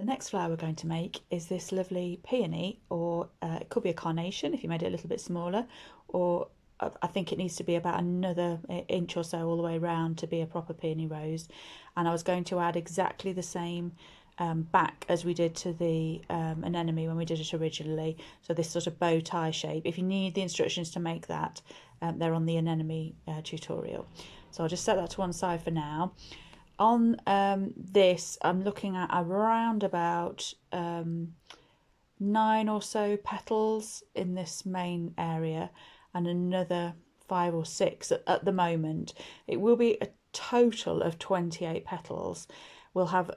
The next flower we're going to make is this lovely peony, or it could be a carnation if you made it a little bit smaller, or I think it needs to be about another inch or so all the way around to be a proper peony rose. And I was going to add exactly the same back as we did to the anemone when we did it originally. So this sort of bow tie shape. If you need the instructions to make that, they're on the anemone tutorial. So I'll just set that to one side for now. On this, I'm looking at around about 9 or so petals in this main area, and another 5 or 6 at the moment. It will be a total of 28 petals. We'll have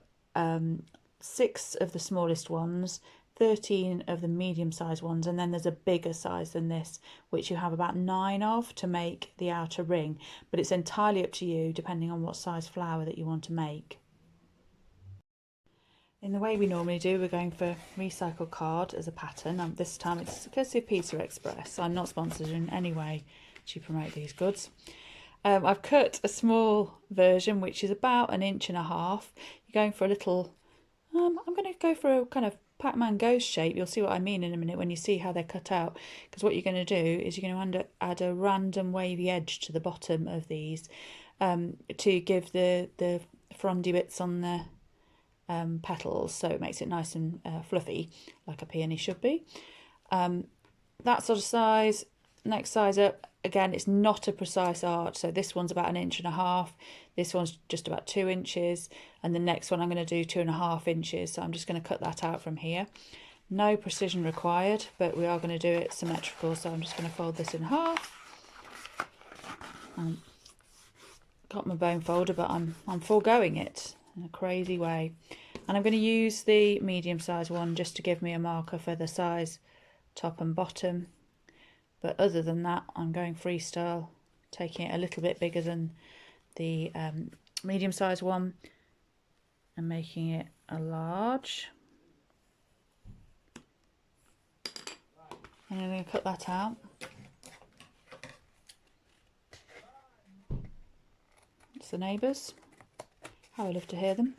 6 of the smallest ones, 13 of the medium-sized ones, and then there's a bigger size than this, which you have about 9 of to make the outer ring. But it's entirely up to you, depending on what size flower that you want to make. In the way we normally do, we're going for recycled card as a pattern. This time it's courtesy of Pizza Express. I'm not sponsored in any way to promote these goods. I've cut a small version, which is about 1.5 inches. You're going for a little, I'm going to go for a kind of Pac-Man ghost shape. You'll see what I mean in a minute when you see how they're cut out, because what you're going to do is you're going to add a random wavy edge to the bottom of these to give the frondy bits on the petals, so it makes it nice and fluffy, like a peony should be. That sort of size. Next size up, again, it's not a precise art, so this one's about 1.5 inches, this one's just about 2 inches, and the next one I'm going to do 2.5 inches, so I'm just going to cut that out from here. No precision required, but we are going to do it symmetrical, so I'm just going to fold this in half. Got my bone folder, but I'm foregoing it in a crazy way, and I'm going to use the medium-sized one just to give me a marker for the size top and bottom. But other than that, I'm going freestyle, taking it a little bit bigger than the medium-sized one and making it a large. And I'm going to cut that out. It's the neighbours. How I love to hear them.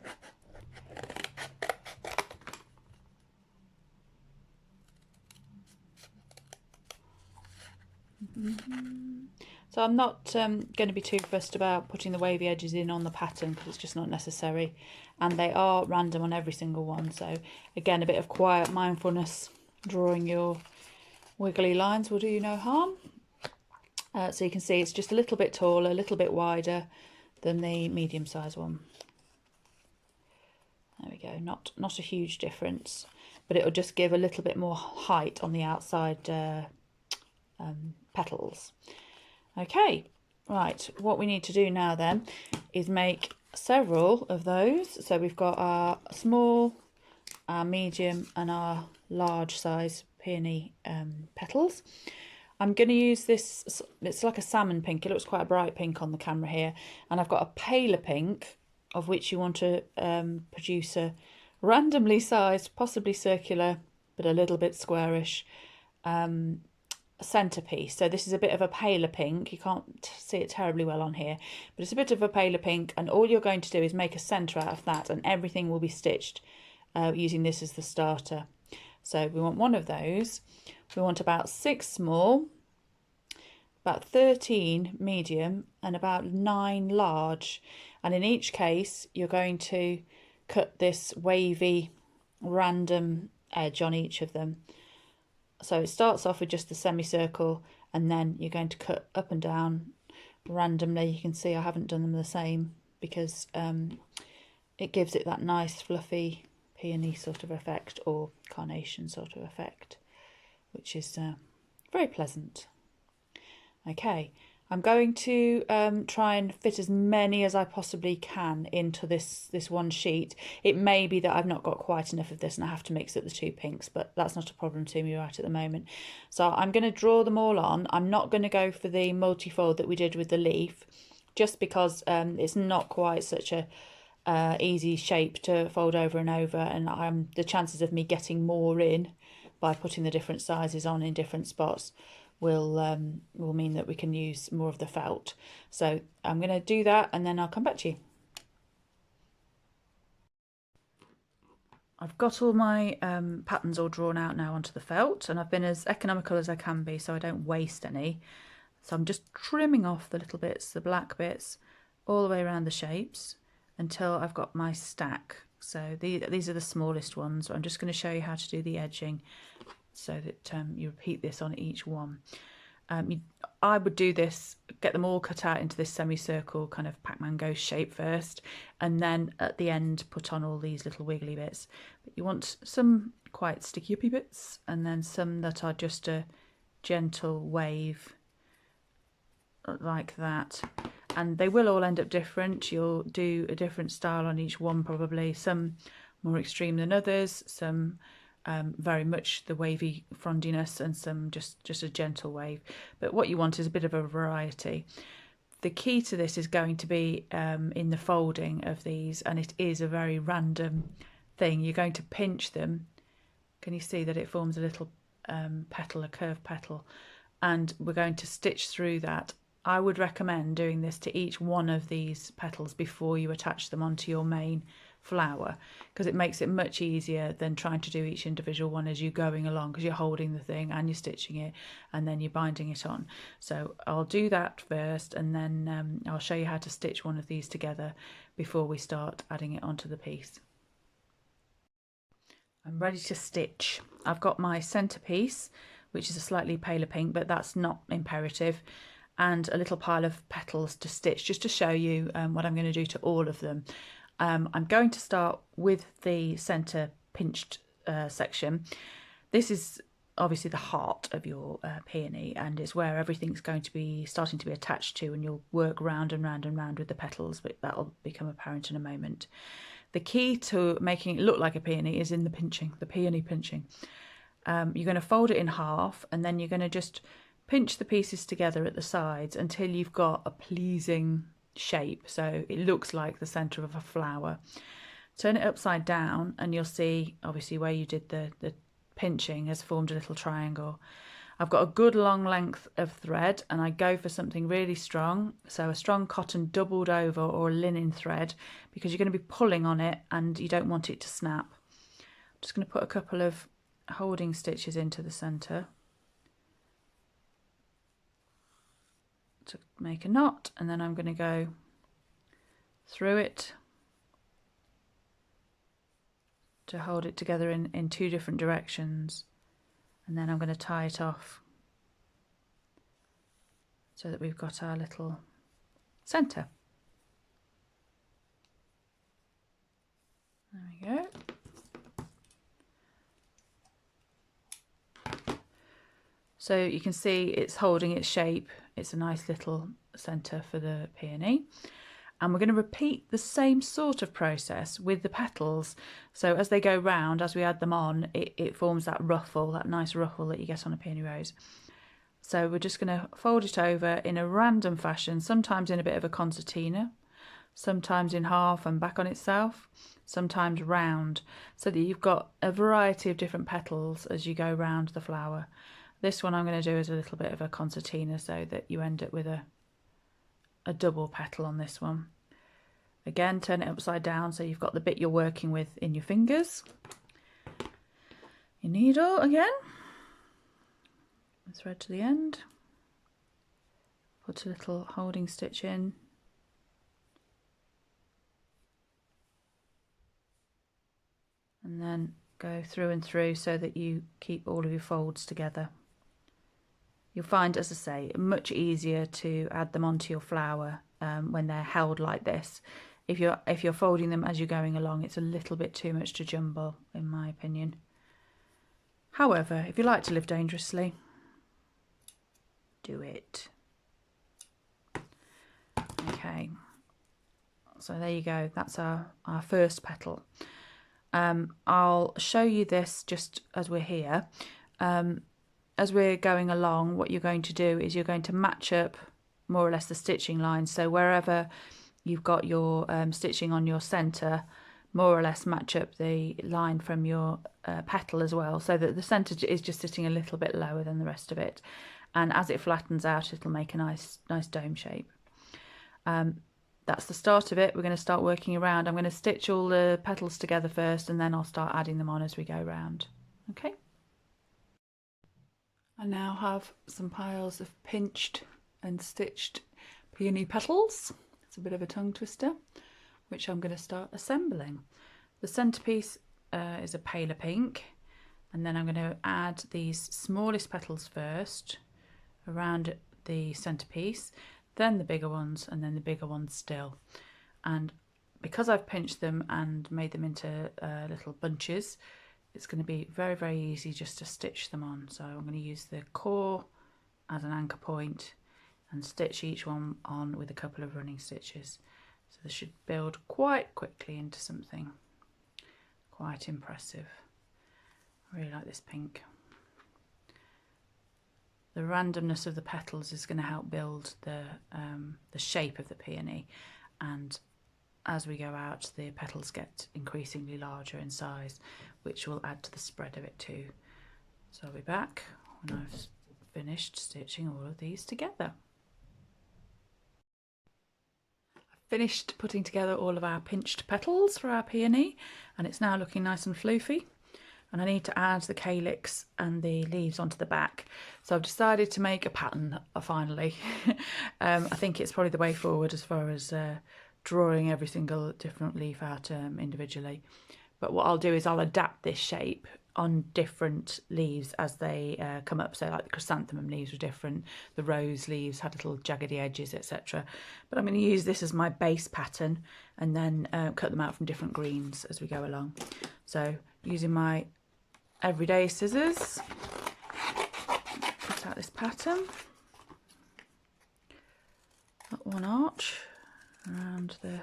So I'm not going to be too fussed about putting the wavy edges in on the pattern, because it's just not necessary, and they are random on every single one. So again, a bit of quiet mindfulness, drawing your wiggly lines will do you no harm. So you can see it's just a little bit taller, a little bit wider than the medium-sized one. There we go, not a huge difference, but it'll just give a little bit more height on the outside petals. Okay, right, what we need to do now then is make several of those. So we've got our small, our medium and our large size peony petals. I'm going to use this, it's like a salmon pink, it looks quite a bright pink on the camera here, and I've got a paler pink, of which you want to produce a randomly sized, possibly circular, but a little bit squarish centerpiece. So this is a bit of a paler pink. You can't see it terribly well on here, but it's a bit of a paler pink, and all you're going to do is make a center out of that, and everything will be stitched using this as the starter. So we want one of those. We want about 6 small, about 13 medium, and about 9 large. And in each case, you're going to cut this wavy random edge on each of them. So it starts off with just the semicircle, and then you're going to cut up and down randomly. You can see I haven't done them the same, because it gives it that nice fluffy peony sort of effect, or carnation sort of effect, which is very pleasant. Okay, I'm going to try and fit as many as I possibly can into this one sheet. It may be that I've not got quite enough of this and I have to mix up the 2 pinks, but that's not a problem to me right at the moment. So I'm going to draw them all on. I'm not going to go for the multi-fold that we did with the leaf, just because it's not quite such a easy shape to fold over and over, and the chances of me getting more in by putting the different sizes on in different spots will mean that we can use more of the felt. So I'm going to do that, and then I'll come back to you. I've got all my patterns all drawn out now onto the felt, and I've been as economical as I can be so I don't waste any. So I'm just trimming off the little bits, the black bits, all the way around the shapes until I've got my stack. So these are the smallest ones. I'm just going to show you how to do the edging so that you repeat this on each one. I would do this, get them all cut out into this semicircle kind of Pac-Man ghost shape first, and then at the end put on all these little wiggly bits. But you want some quite sticky uppy bits, and then some that are just a gentle wave like that. And they will all end up different. You'll do a different style on each one probably, some more extreme than others, some very much the wavy frondiness, and some just a gentle wave. But what you want is a bit of a variety. The key to this is going to be in the folding of these, and it is a very random thing. You're going to pinch them. Can you see that it forms a little petal, a curved petal? And we're going to stitch through that. I would recommend doing this to each one of these petals before you attach them onto your main flower, because it makes it much easier than trying to do each individual one as you're going along, because you're holding the thing and you're stitching it and then you're binding it on. So I'll do that first, and then I'll show you how to stitch one of these together before we start adding it onto the piece. I'm ready to stitch. I've got my centerpiece, which is a slightly paler pink, but that's not imperative, and a little pile of petals to stitch, just to show you what I'm going to do to all of them. I'm going to start with the centre pinched section. This is obviously the heart of your peony, and it's where everything's going to be starting to be attached to, and you'll work round and round and round with the petals, but that'll become apparent in a moment. The key to making it look like a peony is in the pinching, the peony pinching. You're going to fold it in half, and then you're going to just pinch the pieces together at the sides until you've got a pleasing shape, so it looks like the centre of a flower. Turn it upside down and you'll see obviously where you did the pinching has formed a little triangle. I've got a good long length of thread, and I go for something really strong, so a strong cotton doubled over or linen thread, because you're going to be pulling on it and you don't want it to snap. I'm just going to put a couple of holding stitches into the centre to make a knot, and then I'm going to go through it to hold it together in two different directions, and then I'm going to tie it off so that we've got our little centre. There we go. So you can see it's holding its shape. It's a nice little centre for the peony. And we're going to repeat the same sort of process with the petals. So as they go round, as we add them on, it forms that ruffle, that nice ruffle that you get on a peony rose. So we're just going to fold it over in a random fashion, sometimes in a bit of a concertina, sometimes in half and back on itself, sometimes round, so that you've got a variety of different petals as you go round the flower. This one I'm going to do is a little bit of a concertina, so that you end up with a double petal on this one. Again, turn it upside down so you've got the bit you're working with in your fingers. Your needle again, thread to the end, put a little holding stitch in, and then go through and through so that you keep all of your folds together. You'll find, as I say, much easier to add them onto your flower when they're held like this. If you're folding them as you're going along, it's a little bit too much to jumble, in my opinion. However, if you like to live dangerously, do it. Okay, so there you go. That's our first petal. I'll show you this just as we're here. As we're going along, what you're going to do is you're going to match up more or less the stitching lines. So wherever you've got your stitching on your centre, more or less match up the line from your petal as well, so that the centre is just sitting a little bit lower than the rest of it. And as it flattens out, it'll make a nice dome shape. that's the start of it. We're going to start working around. I'm going to stitch all the petals together first, and then I'll start adding them on as we go round. Okay. I now have some piles of pinched and stitched peony petals. It's a bit of a tongue twister, which I'm going to start assembling. The centerpiece is a paler pink, and then I'm going to add these smallest petals first around the centerpiece, then the bigger ones, and then the bigger ones still. And because I've pinched them and made them into little bunches, it's going to be very, very easy just to stitch them on. So I'm going to use the core as an anchor point and stitch each one on with a couple of running stitches. So this should build quite quickly into something quite impressive. I really like this pink. The randomness of the petals is going to help build the shape of the peony, and as we go out the petals get increasingly larger in size, which will add to the spread of it too. So I'll be back when I've finished stitching all of these together. I've finished putting together all of our pinched petals for our peony, and it's now looking nice and floofy. And I need to add the calyx and the leaves onto the back. So I've decided to make a pattern finally. I think it's probably the way forward as far as drawing every single different leaf out individually. But what I'll do is I'll adapt this shape on different leaves as they come up. So like the chrysanthemum leaves were different, the rose leaves had little jaggedy edges, etc. But I'm going to use this as my base pattern and then cut them out from different greens as we go along. So using my everyday scissors, cut out this pattern, got one arch around the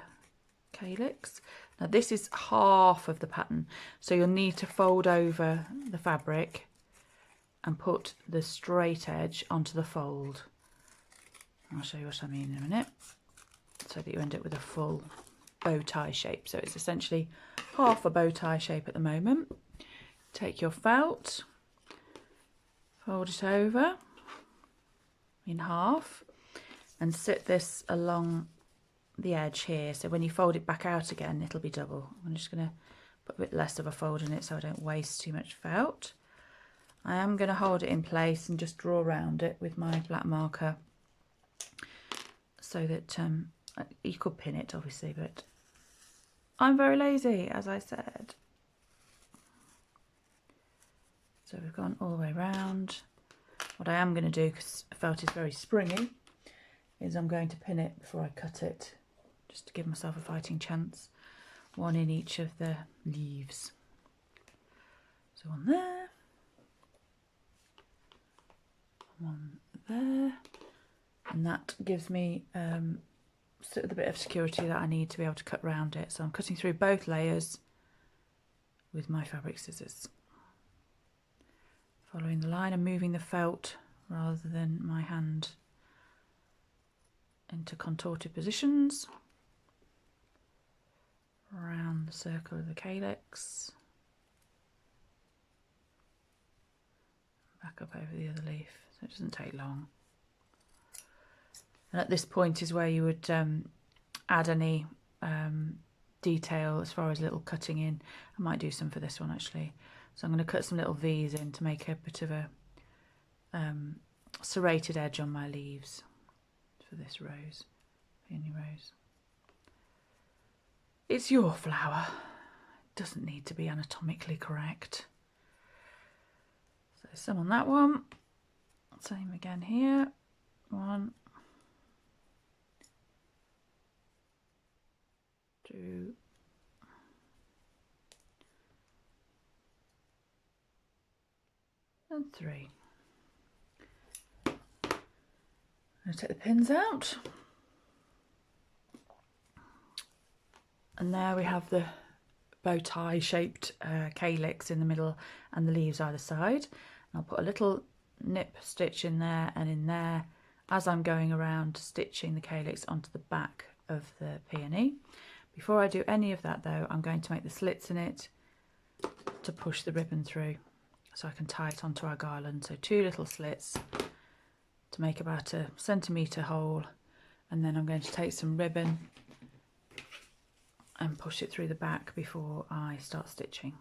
calyx. Now this is half of the pattern, so you'll need to fold over the fabric and put the straight edge onto the fold. I'll show you what I mean in a minute, so that you end up with a full bow tie shape. So it's essentially half a bow tie shape at the moment. Take your felt, fold it over in half and sit this along the edge here, so when you fold it back out again it'll be double. I'm just going to put a bit less of a fold in it so I don't waste too much felt. I am going to hold it in place and just draw around it with my black marker so that you could pin it obviously, but I'm very lazy, as I said. So we've gone all the way around. What I am going to do, because felt is very springy, is I'm going to pin it before I cut it, just to give myself a fighting chance. One in each of the leaves. So one there, one there, and that gives me sort of the bit of security that I need to be able to cut around it. So I'm cutting through both layers with my fabric scissors. Following the line and moving the felt rather than my hand into contorted positions. Around the circle of the calyx. Back up over the other leaf, so it doesn't take long. And at this point is where you would add any detail as far as little cutting in. I might do some for this one actually. So I'm going to cut some little V's in to make a bit of a serrated edge on my leaves for this rose, peony rose. It's your flower. It doesn't need to be anatomically correct. So some on that one. Same again here. One, two, and three. I'm going to take the pins out. And there we have the bow tie shaped calyx in the middle and the leaves either side. And I'll put a little nip stitch in there and in there as I'm going around stitching the calyx onto the back of the peony. Before I do any of that though, I'm going to make the slits in it to push the ribbon through so I can tie it onto our garland. So 2 little slits to make about a centimetre hole, and then I'm going to take some ribbon and push it through the back before I start stitching.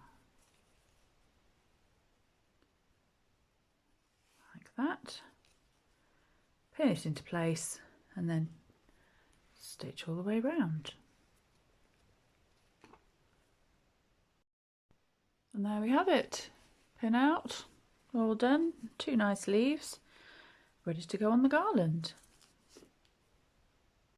Like that. Pin it into place and then stitch all the way round. And there we have it. Pin out, all done. 2 nice leaves, ready to go on the garland.